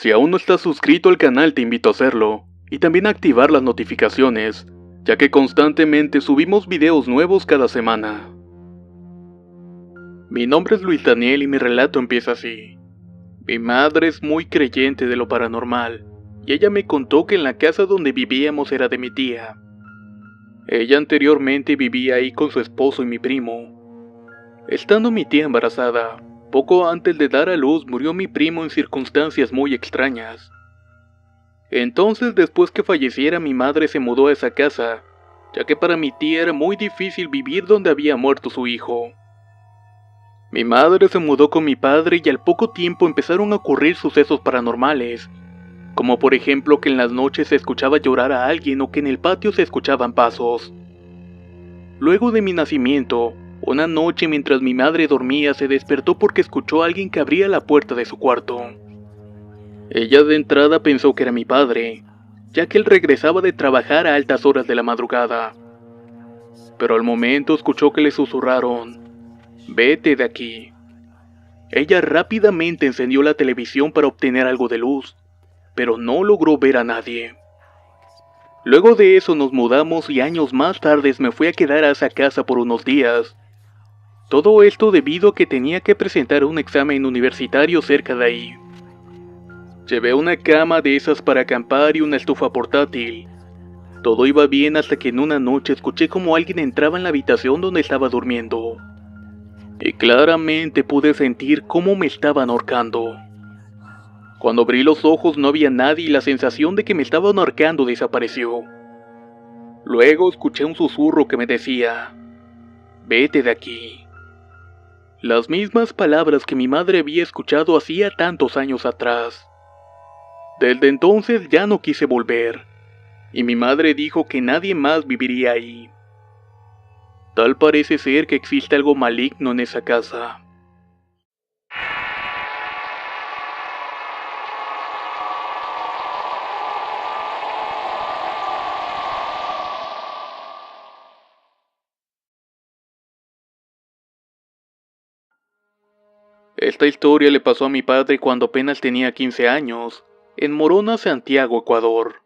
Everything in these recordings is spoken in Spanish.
Si aún no estás suscrito al canal te invito a hacerlo, y también a activar las notificaciones, ya que constantemente subimos videos nuevos cada semana. Mi nombre es Luis Daniel y mi relato empieza así. Mi madre es muy creyente de lo paranormal, y ella me contó que en la casa donde vivíamos era de mi tía. Ella anteriormente vivía ahí con su esposo y mi primo. Estando mi tía embarazada, poco antes de dar a luz murió mi primo en circunstancias muy extrañas. Entonces, después que falleciera, mi madre se mudó a esa casa, ya que para mi tía era muy difícil vivir donde había muerto su hijo. Mi madre se mudó con mi padre y al poco tiempo empezaron a ocurrir sucesos paranormales, como por ejemplo que en las noches se escuchaba llorar a alguien o que en el patio se escuchaban pasos. Luego de mi nacimiento, una noche mientras mi madre dormía se despertó porque escuchó a alguien que abría la puerta de su cuarto. Ella de entrada pensó que era mi padre, ya que él regresaba de trabajar a altas horas de la madrugada. Pero al momento escuchó que le susurraron: "Vete de aquí". Ella rápidamente encendió la televisión para obtener algo de luz, pero no logró ver a nadie. Luego de eso nos mudamos y años más tarde me fui a quedar a esa casa por unos días. Todo esto debido a que tenía que presentar un examen universitario cerca de ahí. Llevé una cama de esas para acampar y una estufa portátil. Todo iba bien hasta que en una noche escuché como alguien entraba en la habitación donde estaba durmiendo. Y claramente pude sentir cómo me estaban ahorcando. Cuando abrí los ojos no había nadie y la sensación de que me estaban ahorcando desapareció. Luego escuché un susurro que me decía: "Vete de aquí". Las mismas palabras que mi madre había escuchado hacía tantos años atrás. Desde entonces ya no quise volver, y mi madre dijo que nadie más viviría ahí. Tal parece ser que existe algo maligno en esa casa. Esta historia le pasó a mi padre cuando apenas tenía 15 años, en Morona, Santiago, Ecuador.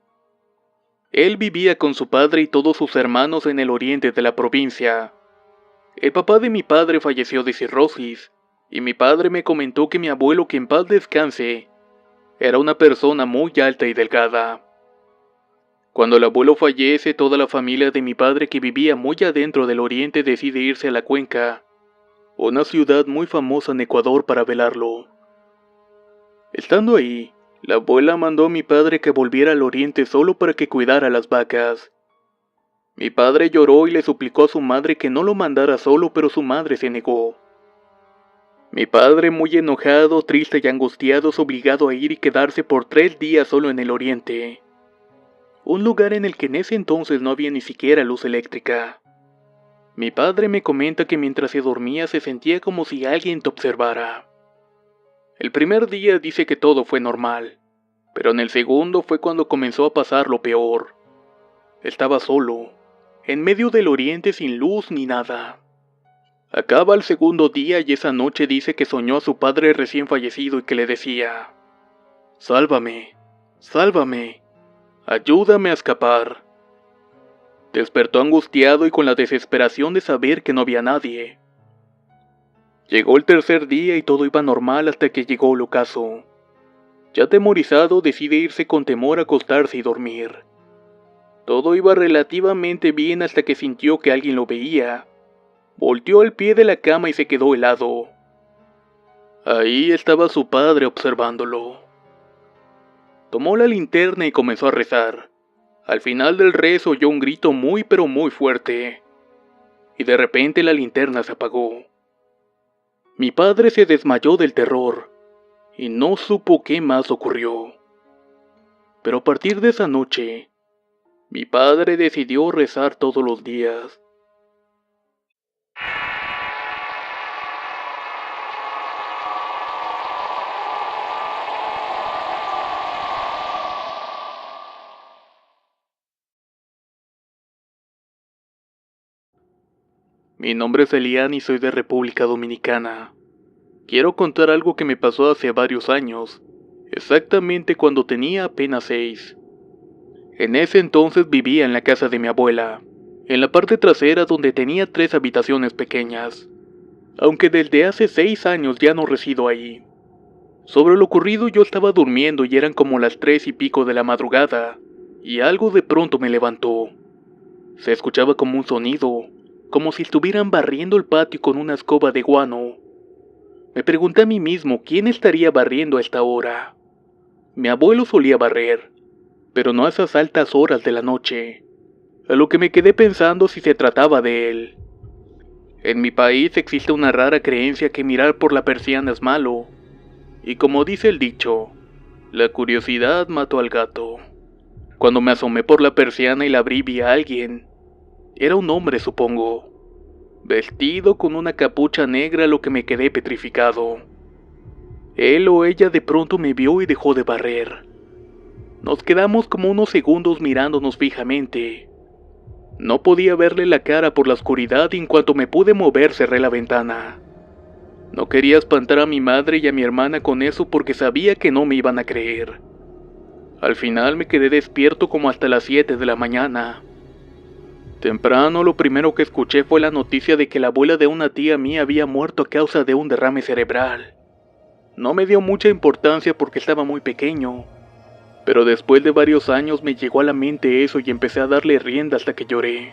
Él vivía con su padre y todos sus hermanos en el oriente de la provincia. El papá de mi padre falleció de cirrosis, y mi padre me comentó que mi abuelo, que en paz descanse, era una persona muy alta y delgada. Cuando el abuelo fallece, toda la familia de mi padre, que vivía muy adentro del oriente, decide irse a la Cuenca, una ciudad muy famosa en Ecuador, para velarlo. Estando ahí, la abuela mandó a mi padre que volviera al oriente solo para que cuidara las vacas. Mi padre lloró y le suplicó a su madre que no lo mandara solo, pero su madre se negó. Mi padre, muy enojado, triste y angustiado, es obligado a ir y quedarse por 3 días solo en el oriente. Un lugar en el que en ese entonces no había ni siquiera luz eléctrica. Mi padre me comenta que mientras se dormía se sentía como si alguien te observara. El primer día dice que todo fue normal, pero en el segundo fue cuando comenzó a pasar lo peor. Estaba solo, en medio del oriente sin luz ni nada. Acaba el segundo día y esa noche dice que soñó a su padre recién fallecido y que le decía: "Sálvame, sálvame, ayúdame a escapar". Despertó angustiado y con la desesperación de saber que no había nadie. Llegó el tercer día y todo iba normal hasta que llegó el ocaso. Ya atemorizado, decide irse con temor a acostarse y dormir. Todo iba relativamente bien hasta que sintió que alguien lo veía. Volteó al pie de la cama y se quedó helado. Ahí estaba su padre observándolo. Tomó la linterna y comenzó a rezar. Al final del rezo oyó un grito muy pero muy fuerte. Y de repente la linterna se apagó. Mi padre se desmayó del terror y no supo qué más ocurrió. Pero a partir de esa noche, mi padre decidió rezar todos los días. Mi nombre es Elian y soy de República Dominicana. Quiero contar algo que me pasó hace varios años. exactamente cuando tenía apenas 6. En ese entonces vivía en la casa de mi abuela, en la parte trasera donde tenía 3 habitaciones pequeñas, aunque desde hace 6 años ya no resido ahí. Sobre lo ocurrido yo estaba durmiendo y eran como las 3 y pico de la madrugada, y algo de pronto me levantó. Se escuchaba como un sonido, como si estuvieran barriendo el patio con una escoba de guano. Me pregunté a mí mismo quién estaría barriendo a esta hora. Mi abuelo solía barrer, pero no a esas altas horas de la noche, a lo que me quedé pensando si se trataba de él. En mi país existe una rara creencia que mirar por la persiana es malo, y como dice el dicho, la curiosidad mató al gato. Cuando me asomé por la persiana y la abrí vi a alguien. Era un hombre, supongo, vestido con una capucha negra, a lo que me quedé petrificado. Él o ella de pronto me vio y dejó de barrer. Nos quedamos como unos segundos mirándonos fijamente. No podía verle la cara por la oscuridad y en cuanto me pude mover cerré la ventana. No quería espantar a mi madre y a mi hermana con eso porque sabía que no me iban a creer. Al final me quedé despierto como hasta las 7 de la mañana. Temprano lo primero que escuché fue la noticia de que la abuela de una tía mía había muerto a causa de un derrame cerebral. No me dio mucha importancia porque estaba muy pequeño, pero después de varios años me llegó a la mente eso y empecé a darle rienda hasta que lloré.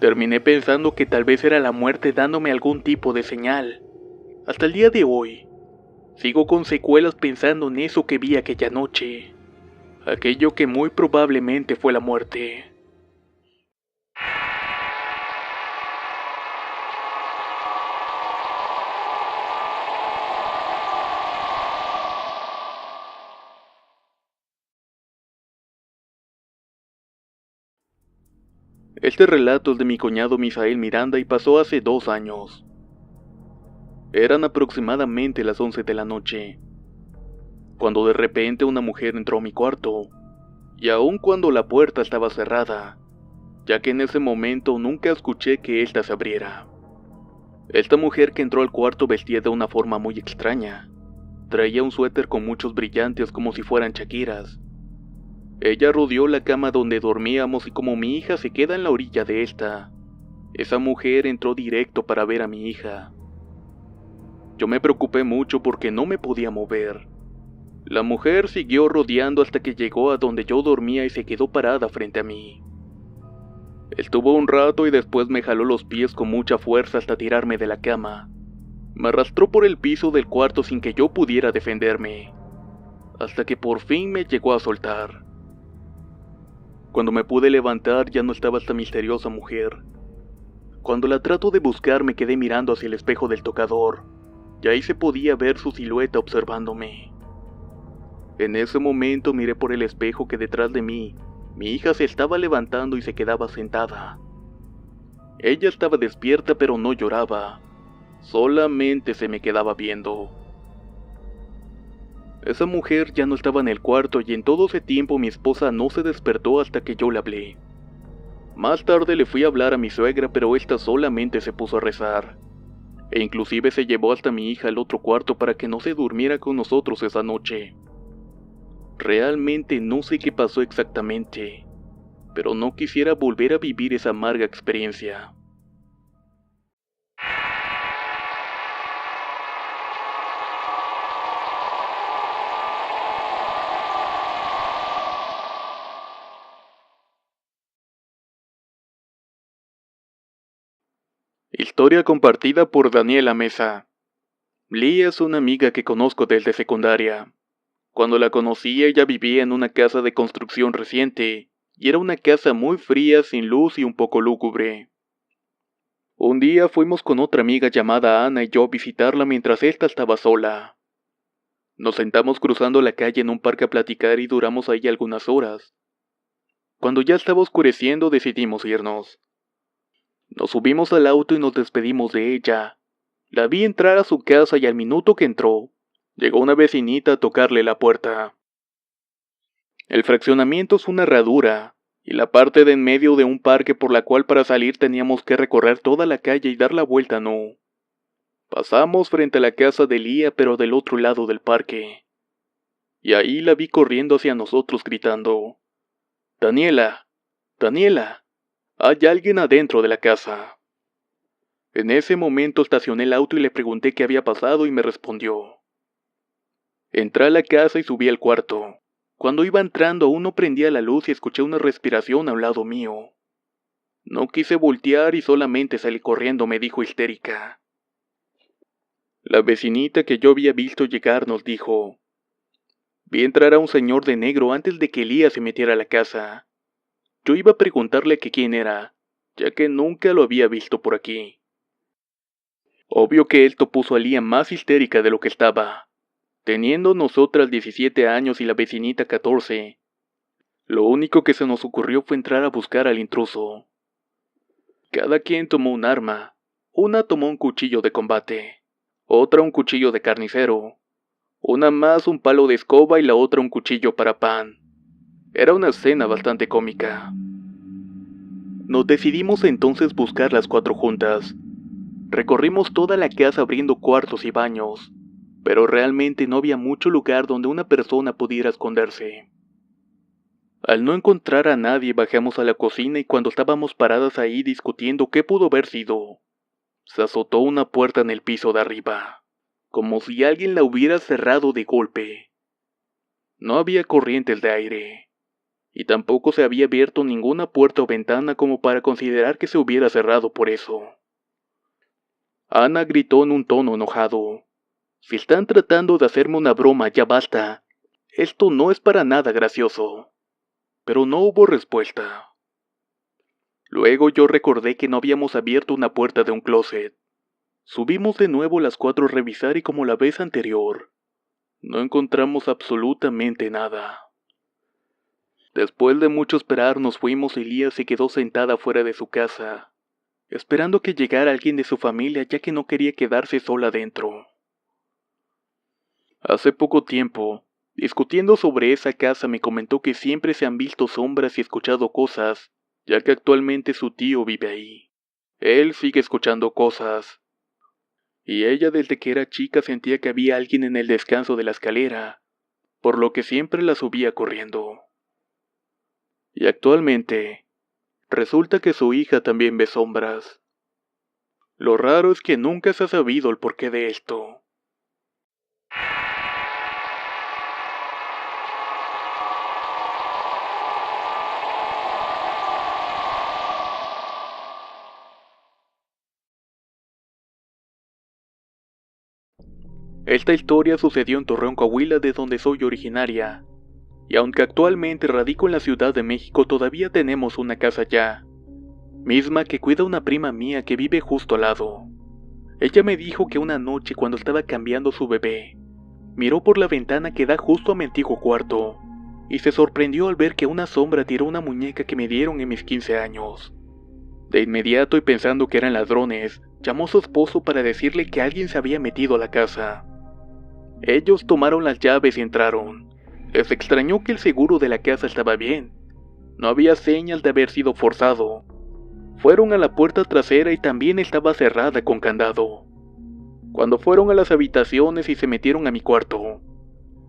Terminé pensando que tal vez era la muerte dándome algún tipo de señal. Hasta el día de hoy, sigo con secuelas pensando en eso que vi aquella noche. Aquello que muy probablemente fue la muerte. Este relato es de mi cuñado Misael Miranda y pasó hace 2 años. Eran aproximadamente las 11 de la noche, cuando de repente una mujer entró a mi cuarto, y aun cuando la puerta estaba cerrada, ya que en ese momento nunca escuché que ésta se abriera. Esta mujer que entró al cuarto vestía de una forma muy extraña. Traía un suéter con muchos brillantes como si fueran chaquiras. Ella rodeó la cama donde dormíamos y como mi hija se queda en la orilla de esta, esa mujer entró directo para ver a mi hija. Yo me preocupé mucho porque no me podía mover. La mujer siguió rodeando hasta que llegó a donde yo dormía y se quedó parada frente a mí. Estuvo un rato y después me jaló los pies con mucha fuerza hasta tirarme de la cama. Me arrastró por el piso del cuarto sin que yo pudiera defenderme, hasta que por fin me llegó a soltar. Cuando me pude levantar ya no estaba esta misteriosa mujer. Cuando la trato de buscar me quedé mirando hacia el espejo del tocador, y ahí se podía ver su silueta observándome. En ese momento miré por el espejo que detrás de mí, mi hija se estaba levantando y se quedaba sentada. Ella estaba despierta pero no lloraba, solamente se me quedaba viendo. Esa mujer ya no estaba en el cuarto y en todo ese tiempo mi esposa no se despertó hasta que yo le hablé. Más tarde le fui a hablar a mi suegra, pero esta solamente se puso a rezar. E inclusive se llevó hasta mi hija al otro cuarto para que no se durmiera con nosotros esa noche. Realmente no sé qué pasó exactamente, pero no quisiera volver a vivir esa amarga experiencia. Historia compartida por Daniela Mesa. Lee es una amiga que conozco desde secundaria. Cuando la conocí ella vivía en una casa de construcción reciente, y era una casa muy fría, sin luz y un poco lúgubre. Un día fuimos con otra amiga llamada Ana y yo a visitarla mientras ésta estaba sola. Nos sentamos cruzando la calle en un parque a platicar y duramos ahí algunas horas. Cuando ya estaba oscureciendo decidimos irnos. Nos subimos al auto y nos despedimos de ella. La vi entrar a su casa y al minuto que entró, llegó una vecinita a tocarle la puerta. El fraccionamiento es una herradura, y la parte de en medio de un parque por la cual para salir teníamos que recorrer toda la calle y dar la vuelta no. Pasamos frente a la casa de Lía pero del otro lado del parque. y ahí la vi corriendo hacia nosotros gritando: «Daniela, Daniela, hay alguien adentro de la casa». En ese momento estacioné el auto y le pregunté qué había pasado y me respondió. Entré a la casa y subí al cuarto. Cuando iba entrando aún no prendía la luz y escuché una respiración a un lado mío. No quise voltear y solamente salí corriendo, me dijo histérica. La vecinita que yo había visto llegar nos dijo: «Vi entrar a un señor de negro antes de que Elías se metiera a la casa. Yo iba a preguntarle que quién era, ya que nunca lo había visto por aquí». Obvio que esto puso a Lía más histérica de lo que estaba. Teniendo nosotras 17 años y la vecinita 14, lo único que se nos ocurrió fue entrar a buscar al intruso. Cada quien tomó un arma. Una tomó un cuchillo de combate, otra un cuchillo de carnicero, una más un palo de escoba y la otra un cuchillo para pan. Era una escena bastante cómica. Nos decidimos entonces buscar las 4 juntas. Recorrimos toda la casa abriendo cuartos y baños, pero realmente no había mucho lugar donde una persona pudiera esconderse. Al no encontrar a nadie bajamos a la cocina y cuando estábamos paradas ahí discutiendo qué pudo haber sido, se azotó una puerta en el piso de arriba, como si alguien la hubiera cerrado de golpe. No había corrientes de aire, y tampoco se había abierto ninguna puerta o ventana como para considerar que se hubiera cerrado por eso. Ana gritó en un tono enojado: «Si están tratando de hacerme una broma, ya basta. Esto no es para nada gracioso». Pero no hubo respuesta. Luego yo recordé que no habíamos abierto una puerta de un closet. Subimos de nuevo las 4 a revisar y como la vez anterior, no encontramos absolutamente nada. Después de mucho esperar nos fuimos y Lía se quedó sentada fuera de su casa, esperando que llegara alguien de su familia ya que no quería quedarse sola dentro. Hace poco tiempo, discutiendo sobre esa casa, me comentó que siempre se han visto sombras y escuchado cosas, ya que actualmente su tío vive ahí. Él sigue escuchando cosas. Y ella desde que era chica sentía que había alguien en el descanso de la escalera, por lo que siempre la subía corriendo. Y actualmente, resulta que su hija también ve sombras. Lo raro es que nunca se ha sabido el porqué de esto. Esta historia sucedió en Torreón, Coahuila, de donde soy originaria, y aunque actualmente radico en la Ciudad de México, todavía tenemos una casa allá, misma que cuida una prima mía que vive justo al lado. Ella me dijo que una noche cuando estaba cambiando su bebé, miró por la ventana que da justo a mi antiguo cuarto, y se sorprendió al ver que una sombra tiró una muñeca que me dieron en mis 15 años. De inmediato y pensando que eran ladrones, llamó a su esposo para decirle que alguien se había metido a la casa. Ellos tomaron las llaves y entraron. Les extrañó que el seguro de la casa estaba bien. No había señal de haber sido forzado. Fueron a la puerta trasera y también estaba cerrada con candado. Cuando fueron a las habitaciones y se metieron a mi cuarto,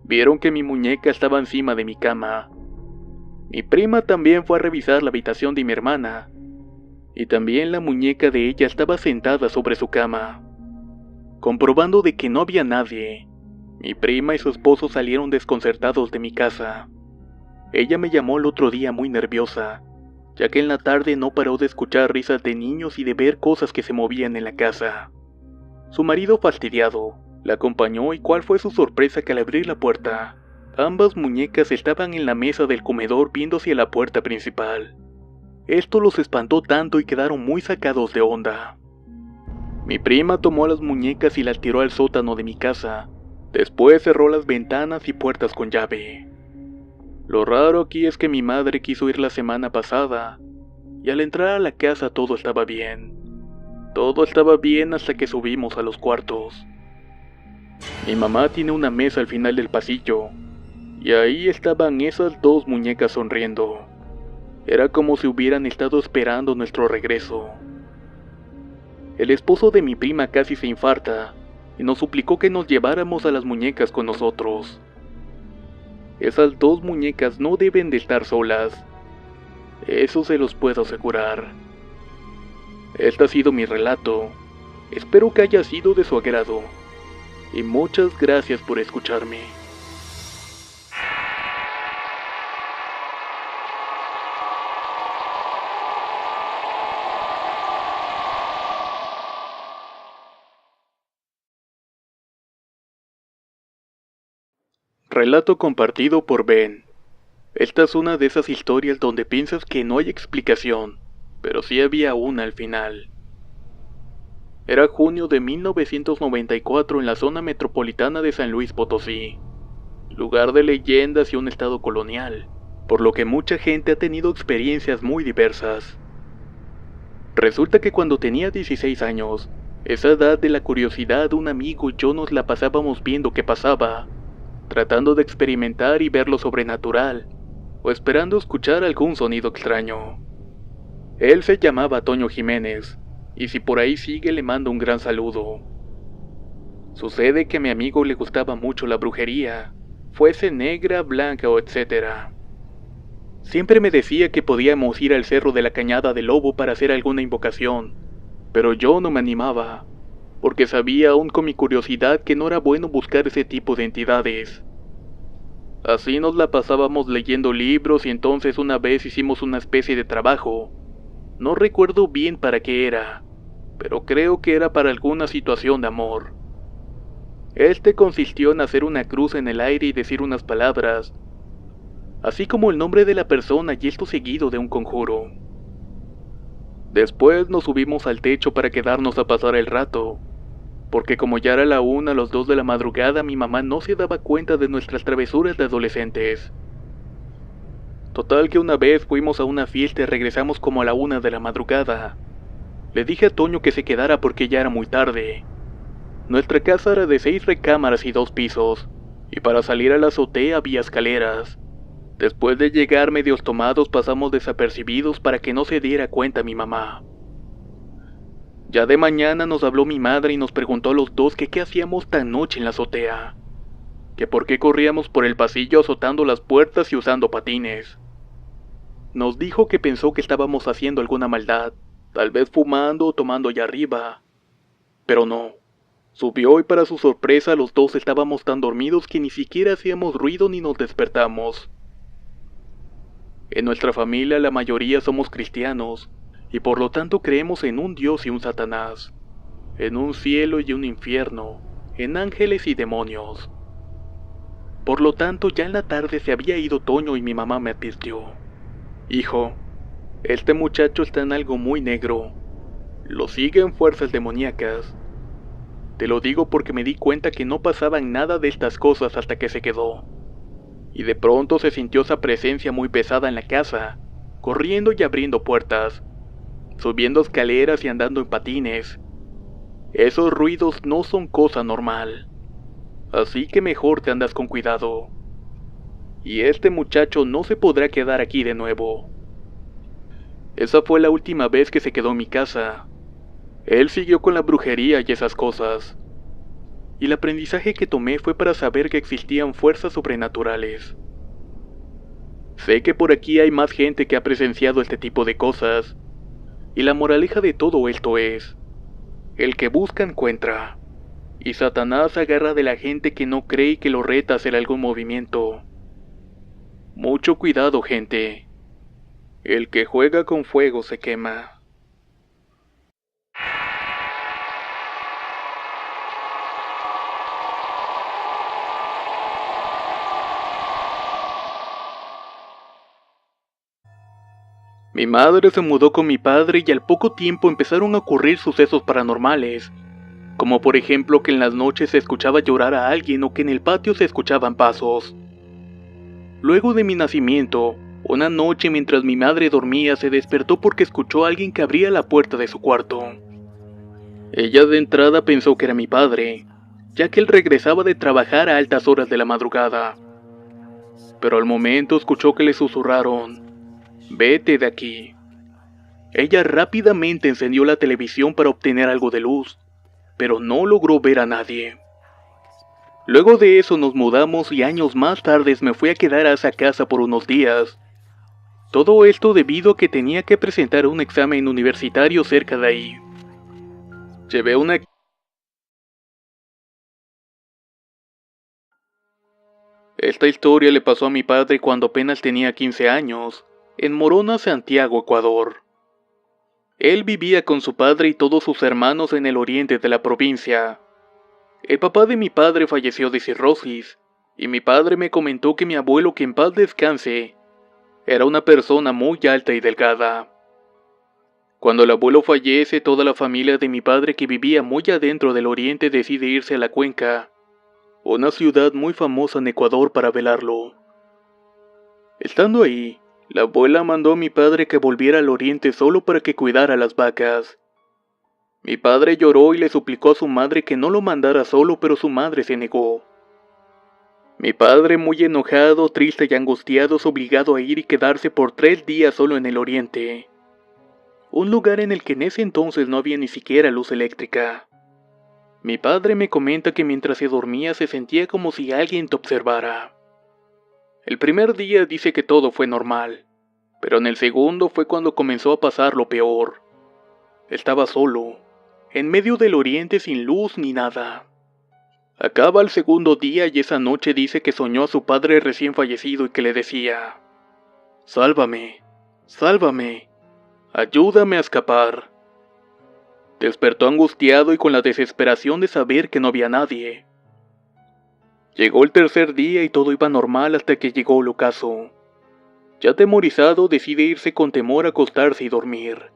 vieron que mi muñeca estaba encima de mi cama. Mi prima también fue a revisar la habitación de mi hermana, y también la muñeca de ella estaba sentada sobre su cama. Comprobando de que no había nadie, mi prima y su esposo salieron desconcertados de mi casa. Ella me llamó el otro día muy nerviosa, ya que en la tarde no paró de escuchar risas de niños y de ver cosas que se movían en la casa. Su marido, fastidiado, la acompañó y cuál fue su sorpresa que al abrir la puerta, ambas muñecas estaban en la mesa del comedor viendo hacia la puerta principal. Esto los espantó tanto y quedaron muy sacados de onda. Mi prima tomó las muñecas y las tiró al sótano de mi casa. Después cerró las ventanas y puertas con llave. Lo raro aquí es que mi madre quiso ir la semana pasada, y al entrar a la casa todo estaba bien. Todo estaba bien hasta que subimos a los cuartos. Mi mamá tiene una mesa al final del pasillo, y ahí estaban esas 2 muñecas sonriendo. Era como si hubieran estado esperando nuestro regreso. El esposo de mi prima casi se infarta, y nos suplicó que nos lleváramos a las muñecas con nosotros. Esas dos muñecas no deben de estar solas. Eso se los puedo asegurar. Este ha sido mi relato. Espero que haya sido de su agrado. Y muchas gracias por escucharme. Relato compartido por Ben. Esta es una de esas historias donde piensas que no hay explicación, pero sí había una al final. Era junio de 1994 en la zona metropolitana de San Luis Potosí, lugar de leyendas y un estado colonial, por lo que mucha gente ha tenido experiencias muy diversas. Resulta que cuando tenía 16 años, esa edad de la curiosidad, un amigo y yo nos la pasábamos viendo qué pasaba, tratando de experimentar y ver lo sobrenatural, o esperando escuchar algún sonido extraño. Él se llamaba Toño Jiménez, y si por ahí sigue le mando un gran saludo. Sucede que a mi amigo le gustaba mucho la brujería, fuese negra, blanca o etcétera. Siempre me decía que podíamos ir al cerro de la Cañada del Lobo para hacer alguna invocación, pero yo no me animaba, porque sabía aún con mi curiosidad que no era bueno buscar ese tipo de entidades. Así nos la pasábamos leyendo libros y entonces una vez hicimos una especie de trabajo. No recuerdo bien para qué era, pero creo que era para alguna situación de amor. Este consistió en hacer una cruz en el aire y decir unas palabras, así como el nombre de la persona y esto seguido de un conjuro. Después nos subimos al techo para quedarnos a pasar el rato, porque como ya era la 1 o las 2 de la madrugada, mi mamá no se daba cuenta de nuestras travesuras de adolescentes. Total que una vez fuimos a una fiesta y regresamos como a la 1 de la madrugada. Le dije a Toño que se quedara porque ya era muy tarde. Nuestra casa era de 6 recámaras y 2 pisos, y para salir a la azotea había escaleras. Después de llegar medios tomados pasamos desapercibidos para que no se diera cuenta mi mamá. Ya de mañana nos habló mi madre y nos preguntó a los dos que qué hacíamos tan noche en la azotea, que por qué corríamos por el pasillo azotando las puertas y usando patines. Nos dijo que pensó que estábamos haciendo alguna maldad, tal vez fumando o tomando allá arriba, pero no. Subió y para su sorpresa los dos estábamos tan dormidos que ni siquiera hacíamos ruido ni nos despertamos. En nuestra familia la mayoría somos cristianos, y por lo tanto creemos en un Dios y un Satanás, en un cielo y un infierno, en ángeles y demonios. Por lo tanto, ya en la tarde se había ido Toño y mi mamá me advirtió: hijo, este muchacho está en algo muy negro, lo siguen fuerzas demoníacas. Te lo digo porque me di cuenta que no pasaban nada de estas cosas hasta que se quedó. Y de pronto se sintió esa presencia muy pesada en la casa, corriendo y abriendo puertas, subiendo escaleras y andando en patines. Esos ruidos no son cosa normal, así que mejor te andas con cuidado. Y este muchacho no se podrá quedar aquí de nuevo. Esa fue la última vez que se quedó en mi casa. Él siguió con la brujería y esas cosas. Y el aprendizaje que tomé fue para saber que existían fuerzas sobrenaturales. Sé que por aquí hay más gente que ha presenciado este tipo de cosas, y la moraleja de todo esto es: el que busca encuentra, y Satanás agarra de la gente que no cree y que lo reta a hacer algún movimiento. Mucho cuidado, gente. El que juega con fuego se quema. Mi madre se mudó con mi padre y al poco tiempo empezaron a ocurrir sucesos paranormales, como por ejemplo que en las noches se escuchaba llorar a alguien o que en el patio se escuchaban pasos. Luego de mi nacimiento, una noche mientras mi madre dormía se despertó porque escuchó a alguien que abría la puerta de su cuarto. Ella de entrada pensó que era mi padre, ya que él regresaba de trabajar a altas horas de la madrugada. Pero al momento escuchó que le susurraron: «Vete de aquí». Ella rápidamente encendió la televisión para obtener algo de luz, pero no logró ver a nadie. Luego de eso nos mudamos y años más tarde me fui a quedar a esa casa por unos días. Todo esto debido a que tenía que presentar un examen universitario cerca de ahí. Llevé una... Esta historia le pasó a mi padre cuando apenas tenía 15 años, en Morona, Santiago, Ecuador. Él vivía con su padre y todos sus hermanos en el oriente de la provincia. El papá de mi padre falleció de cirrosis, y mi padre me comentó que mi abuelo, que en paz descanse, era una persona muy alta y delgada. Cuando el abuelo fallece, toda la familia de mi padre, que vivía muy adentro del oriente, decide irse a la Cuenca, una ciudad muy famosa en Ecuador, para velarlo. Estando ahí, la abuela mandó a mi padre que volviera al oriente solo para que cuidara las vacas. Mi padre lloró y le suplicó a su madre que no lo mandara solo, pero su madre se negó. Mi padre, muy enojado, triste y angustiado, es obligado a ir y quedarse por 3 días solo en el oriente. Un lugar en el que en ese entonces no había ni siquiera luz eléctrica. Mi padre me comenta que mientras se dormía se sentía como si alguien te observara. El primer día dice que todo fue normal, pero en el segundo fue cuando comenzó a pasar lo peor. Estaba solo, en medio del oriente sin luz ni nada. Acaba el segundo día y esa noche dice que soñó a su padre recién fallecido y que le decía: «Sálvame, sálvame, ayúdame a escapar». Despertó angustiado y con la desesperación de saber que no había nadie. Llegó el tercer día y todo iba normal hasta que llegó el ocaso. Ya atemorizado, decide irse con temor a acostarse y dormir.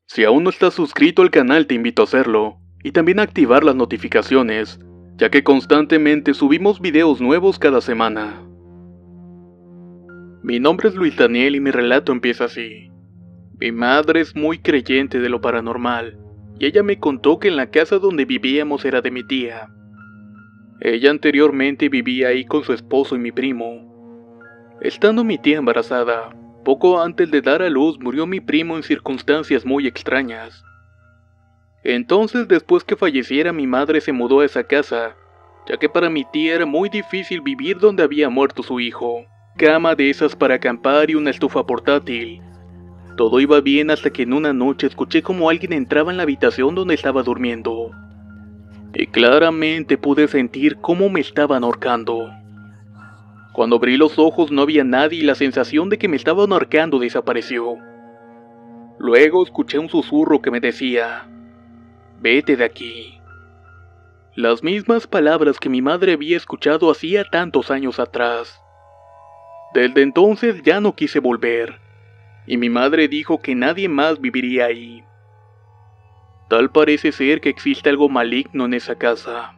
Si aún no estás suscrito al canal, te invito a hacerlo, y también a activar las notificaciones, ya que constantemente subimos videos nuevos cada semana. Mi nombre es Luis Daniel y mi relato empieza así. Mi madre es muy creyente de lo paranormal, y ella me contó que en la casa donde vivíamos era de mi tía. Ella anteriormente vivía ahí con su esposo y mi primo. Estando mi tía embarazada, poco antes de dar a luz murió mi primo en circunstancias muy extrañas. Entonces, después que falleciera mi madre, se mudó a esa casa, ya que para mi tía era muy difícil vivir donde había muerto su hijo. Cama de esas para acampar y una estufa portátil. Todo iba bien hasta que en una noche escuché como alguien entraba en la habitación donde estaba durmiendo. Y claramente pude sentir cómo me estaban ahorcando. Cuando abrí los ojos no había nadie y la sensación de que me estaban ahorcando desapareció. Luego escuché un susurro que me decía: «Vete de aquí». Las mismas palabras que mi madre había escuchado hacía tantos años atrás. Desde entonces ya no quise volver, y mi madre dijo que nadie más viviría ahí. Tal parece ser que existe algo maligno en esa casa.